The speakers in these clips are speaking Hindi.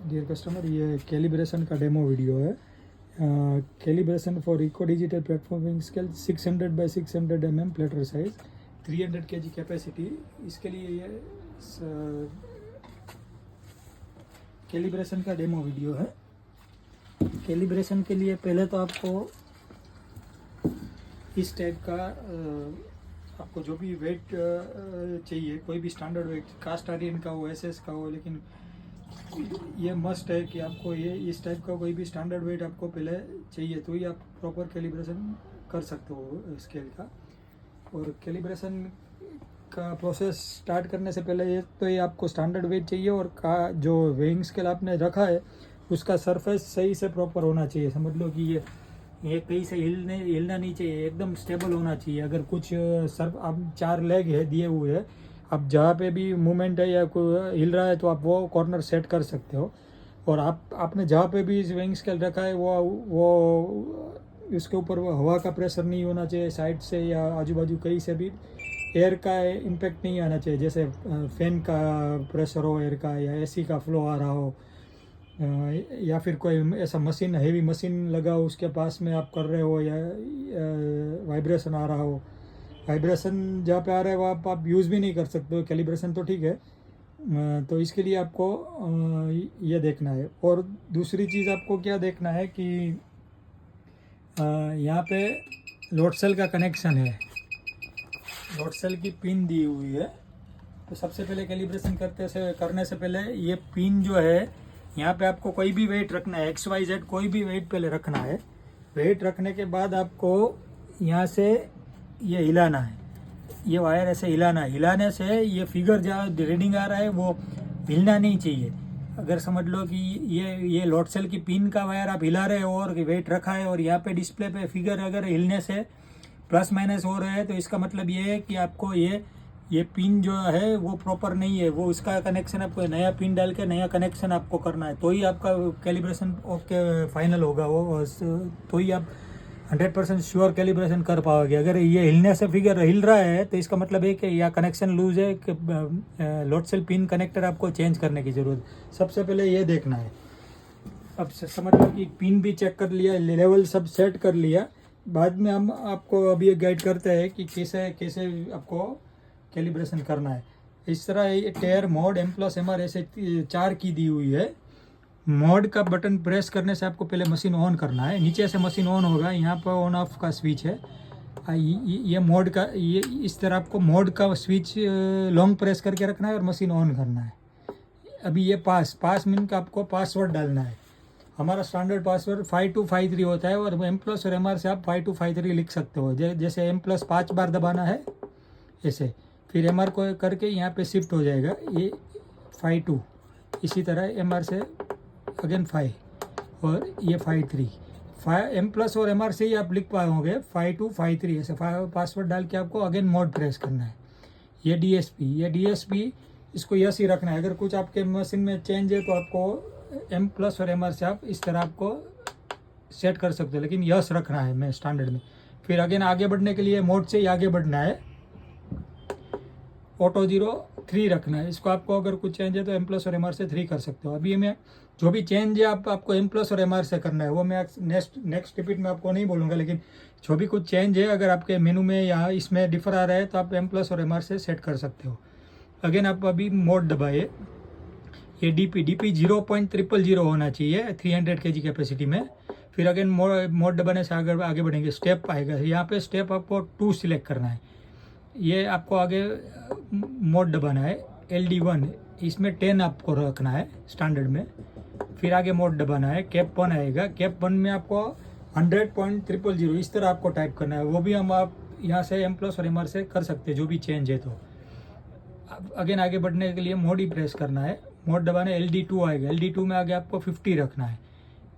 डियर कस्टमर, ये कैलिब्रेशन का डेमो वीडियो है। Calibration for eco digital platforming scale 600 by 600 mm platter size, 300 kg capacity. इसके लिए ये कैलिब्रेशन का डेमो वीडियो है। कैलिब्रेशन के लिए पहले तो आपको इस टाइप का आपको जो भी वेट चाहिए, कोई भी स्टैंडर्ड वेट, कास्ट आयरन का हो, एसएस का हो, लेकिन ये मस्ट है कि आपको ये इस टाइप का कोई भी स्टैंडर्ड वेट आपको पहले चाहिए, तो ही आप प्रॉपर कैलिब्रेशन कर सकते हो स्केल का। और कैलिब्रेशन का प्रोसेस स्टार्ट करने से पहले ये आपको स्टैंडर्ड वेट चाहिए, और का जो वेइंग स्केल आपने रखा है उसका सरफेस सही से प्रॉपर होना चाहिए। समझ लो कि ये कहीं से हिलना नहीं चाहिए, एकदम स्टेबल होना चाहिए। अगर कुछ अब 4 लेग है दिए हुए हैं, अब जहाँ पे भी मूवमेंट है या कोई हिल रहा है तो आप वो कॉर्नर सेट कर सकते हो। और आपने जहाँ पे भी वेइंग स्केल रखा है वो इसके ऊपर वो हवा का प्रेशर नहीं होना चाहिए, साइड से या आजू बाजू कहीं से भी एयर का इम्पेक्ट नहीं आना चाहिए, जैसे फैन का प्रेशर हो एयर का, या एसी का फ्लो आ रहा हो, या फिर कोई ऐसा मशीन, हेवी मशीन लगा हो उसके पास में आप कर रहे हो, या वाइब्रेशन आ रहा हो। वाइब्रेशन जहाँ पे आ रहा है वहाँ आप यूज़ भी नहीं कर सकते हो। कैलिब्रेशन तो ठीक है, तो इसके लिए आपको ये देखना है। और दूसरी चीज़ आपको क्या देखना है कि यहाँ पे लोड सेल का कनेक्शन है, लोड सेल की पिन दी हुई है। तो सबसे पहले कैलिब्रेशन करने से पहले ये पिन जो है, यहाँ पे आपको कोई भी वेट रखना है, XYZ कोई भी वेट पहले रखना है। वेट रखने के बाद आपको यहाँ से ये हिलाना है, ये वायर ऐसे हिलाना है। हिलाने से ये फिगर जहाँ रीडिंग आ रहा है वो हिलना नहीं चाहिए। अगर समझ लो कि ये लोड सेल की पिन का वायर आप हिला रहे हो और वेट रखा है, और यहाँ पे डिस्प्ले पे फिगर अगर हिलने से प्लस माइनस हो रहा है, तो इसका मतलब ये है कि आपको ये पिन जो है वो प्रॉपर नहीं है, वो उसका कनेक्शन आपको नया पिन डाल के नया कनेक्शन आपको करना है, तो ही आपका कैलिब्रेशन ओके फाइनल होगा वो, तो ही आप 100% श्योर कैलिब्रेशन कर पाओगे। अगर ये हिलने से फिगर हिल रहा है तो इसका मतलब है कि या कनेक्शन लूज है, कि लोड सेल पिन कनेक्टर आपको चेंज करने की ज़रूरत। सबसे पहले ये देखना है। अब समझ लो कि पिन भी चेक कर लिया, लेवल सब सेट कर लिया, बाद में हम आपको अभी एक गाइड करते हैं कि कैसे आपको कैलिब्रेशन करना है। इस तरह ये टेयर, मोड, M+MR ऐसे 4 की दी हुई है। मोड का बटन प्रेस करने से आपको पहले मशीन ऑन करना है, नीचे से मशीन ऑन होगा, यहाँ पर ऑन ऑफ का स्विच है। ये मोड का, ये इस तरह आपको मोड का स्विच लॉन्ग प्रेस करके रखना है और मशीन ऑन करना है। अभी ये पास मिनट का आपको पासवर्ड डालना है। हमारा स्टैंडर्ड पासवर्ड 5253 होता है, और M+ और MR से आप 5253 लिख सकते हो। जैसे M+ 5 बार दबाना है ऐसे, फिर MR को करके यहाँ पे शिफ्ट हो जाएगा ये 52। इसी तरह MR से अगेन 5 और ये 53। M+ और MR से ही आप लिख पाओगे 5253 ऐसे। पासवर्ड डाल के आपको अगेन मोड प्रेस करना है। ये DSP इसको यस ही रखना है। अगर कुछ आपके मशीन में चेंज है तो आपको M+ और MR से आप इस तरह आपको सेट कर सकते हो, लेकिन यस रखना है मैं स्टैंडर्ड में। फिर अगेन आगे बढ़ने के लिए मोड से ही आगे बढ़ना है, ऑटो 03 रखना है। इसको आपको अगर कुछ चेंज है तो M+ और MR से 3 कर सकते हो। अभी मैं जो भी चेंज है आपको M+ और MR से करना है, वो मैं नेक्स्ट रिपीट में आपको नहीं बोलूँगा, लेकिन जो भी कुछ चेंज है अगर आपके मेनू में या इसमें डिफर आ रहा है तो आप M+ और MR से सेट कर सकते हो। अगेन आप अभी मोड दबाए, ये DP 0.000 होना चाहिए 300 kg कैपेसिटी में। फिर अगेन मोड दबाने से आगे बढ़ेंगे, स्टेप आएगा। यहाँ पे स्टेप आपको 2 सिलेक्ट करना है। ये आपको आगे मोड दबाना है LD1, इसमें 10 आपको रखना है स्टैंडर्ड में। फिर आगे मोड दबाना है, कैप 1 आएगा। कैप 1 में आपको 100.000 इस तरह आपको टाइप करना है। वो भी आप यहाँ से M+ और MR से कर सकते हैं जो भी चेंज है। तो अगेन आगे बढ़ने के लिए मोड ही प्रेस करना है। मोड दबाने LD2 आएगा, LD2 में आगे आपको 50 रखना है,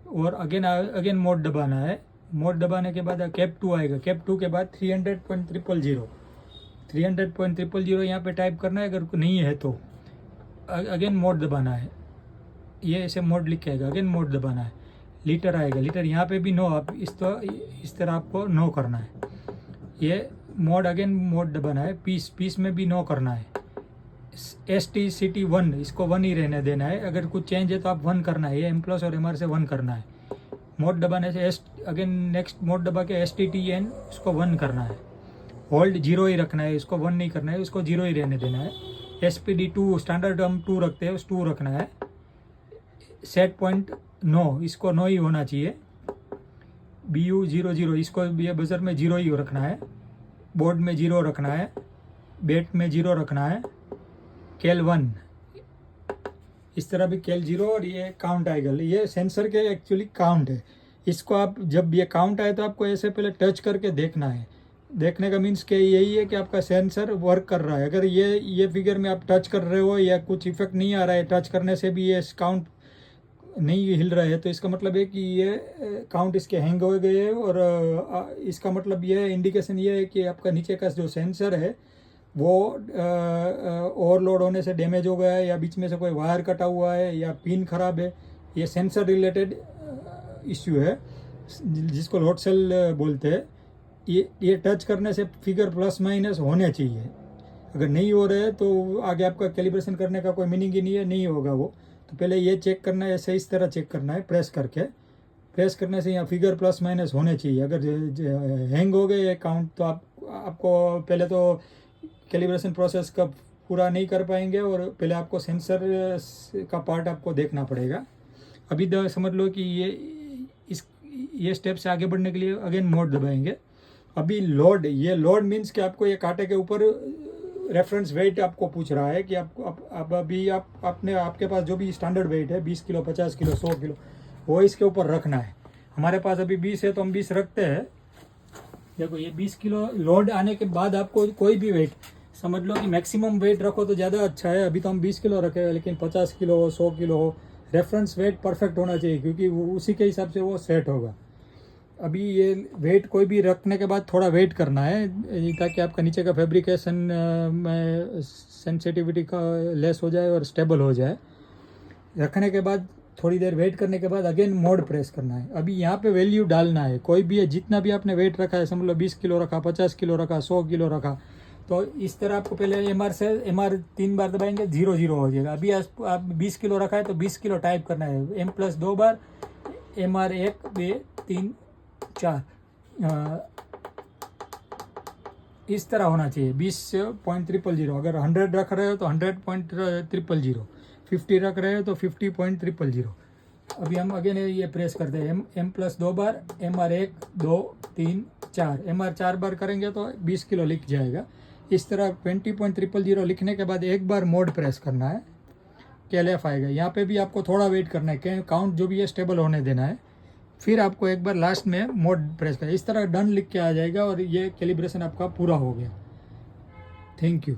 और अगेन मोड दबाना है। मोड दबाने के बाद कैप 2 आएगा। कैप 2 के बाद 300.000 यहाँ पे टाइप करना है। अगर नहीं है तो अगेन मोड दबाना है, ये ऐसे मोड लिख के आएगा, अगेन मोड दबाना है। लीटर आएगा, लीटर यहाँ पे भी नो, आप इस तरह आपको नो करना है। ये मोड अगेन मोड दबाना है। पीस में भी नो करना है। STCT1 इसको 1 ही रहने देना है। अगर कुछ चेंज है तो आप 1 करना है, ये M+ और MR से 1 करना है। मोड दबाने से अगेन नेक्स्ट मोड दबा के STTN इसको 1 करना है। होल्ड 0 ही रखना है, इसको 1 नहीं करना है, इसको 0 ही रहने देना है। SPD2 स्टैंडर्ड हम 2 रखते हैं, उस 2 रखना है। सेट पॉइंट 9 इसको 9 ही होना चाहिए। BU 00 इसको ये बजर में 0 ही रखना है। बोर्ड में 0 रखना है, बेट में 0 रखना है। कैल 1 इस तरह भी कैल 0 और ये काउंट आएगा। ये सेंसर के एक्चुअली काउंट है। इसको आप जब ये काउंट आए तो आपको ऐसे पहले टच करके देखना है। देखने का मीन्स कि यही है कि आपका सेंसर वर्क कर रहा है। अगर ये फिगर में आप टच कर रहे हो या कुछ इफेक्ट नहीं आ रहा है, टच करने से भी ये काउंट नहीं हिल रहा है, तो इसका मतलब है कि ये काउंट इसके हैंग हो गए हैं। और इसका मतलब ये इंडिकेशन ये है कि आपका नीचे का जो सेंसर है वो ओवरलोड होने से डैमेज हो गया है, या बीच में से कोई वायर कटा हुआ है, या पिन खराब है। ये सेंसर रिलेटेड इश्यू है जिसको लोड सेल बोलते हैं। ये टच करने से फिगर ± होने चाहिए। अगर नहीं हो रहे तो आगे आपका कैलिब्रेशन करने का कोई मीनिंग ही नहीं है, नहीं होगा वो। तो पहले ये चेक करना है, ऐसे इस तरह चेक करना है, प्रेस करके। प्रेस करने से यहाँ फिगर ± होने चाहिए। अगर हैंग हो गए काउंट तो आपको पहले तो कैलिब्रेशन प्रोसेस का पूरा नहीं कर पाएंगे, और पहले आपको सेंसर का पार्ट आपको देखना पड़ेगा। अभी समझ लो कि ये स्टेप से आगे बढ़ने के लिए अगेन मोड दबाएंगे। अभी लोड, ये लोड मीन्स कि आपको ये कांटे के ऊपर रेफरेंस वेट आपको पूछ रहा है कि आपके पास जो भी स्टैंडर्ड वेट है 20 किलो, 50 किलो, 100 किलो, वो इसके ऊपर रखना है। हमारे पास अभी 20 है तो हम 20 रखते हैं। देखो ये 20 किलो लोड आने के बाद आपको कोई भी वेट, समझ लो कि मैक्सिमम वेट रखो तो ज़्यादा अच्छा है। अभी तो हम 20 किलो रखे हैं, लेकिन 50 किलो हो, 100 किलो हो, रेफरेंस वेट परफेक्ट होना चाहिए, क्योंकि उसी के हिसाब से वो सेट होगा। अभी ये वेट कोई भी रखने के बाद थोड़ा वेट करना है, ताकि आपका नीचे का फैब्रिकेशन में सेंसिटिविटी का लेस हो जाए और स्टेबल हो जाए। रखने के बाद थोड़ी देर वेट करने के बाद अगेन मोड प्रेस करना है। अभी यहाँ पे वैल्यू डालना है, कोई भी है, जितना भी आपने वेट रखा है, समझ लो 20 किलो रखा, 50 किलो रखा, 100 किलो रखा, तो इस तरह आपको पहले MR 3 बार दबाएंगे, 0 0 हो जाएगा। अभी आप 20 किलो रखा है तो 20 किलो टाइप करना है, M+ 2 बार, MR 1 2 3 4 इस तरह होना चाहिए। 20.000। अगर 100 रख रहे हो तो 100.000, 50 रख रहे हो तो 50.000। अभी हम अगेन ये प्रेस करते हैं, M+ 2 बार, MR 1 2 3 4, MR 4 बार करेंगे तो 20 किलो लिख जाएगा। इस तरह 20.000 लिखने के बाद एक बार मोड प्रेस करना है, KLF आएगा। यहाँ पे भी आपको थोड़ा वेट करना है, काउंट जो भी है स्टेबल होने देना है, फिर आपको एक बार लास्ट में मोड प्रेस करना है। इस तरह डन लिख के आ जाएगा और ये कैलिब्रेशन आपका पूरा हो गया। Thank you.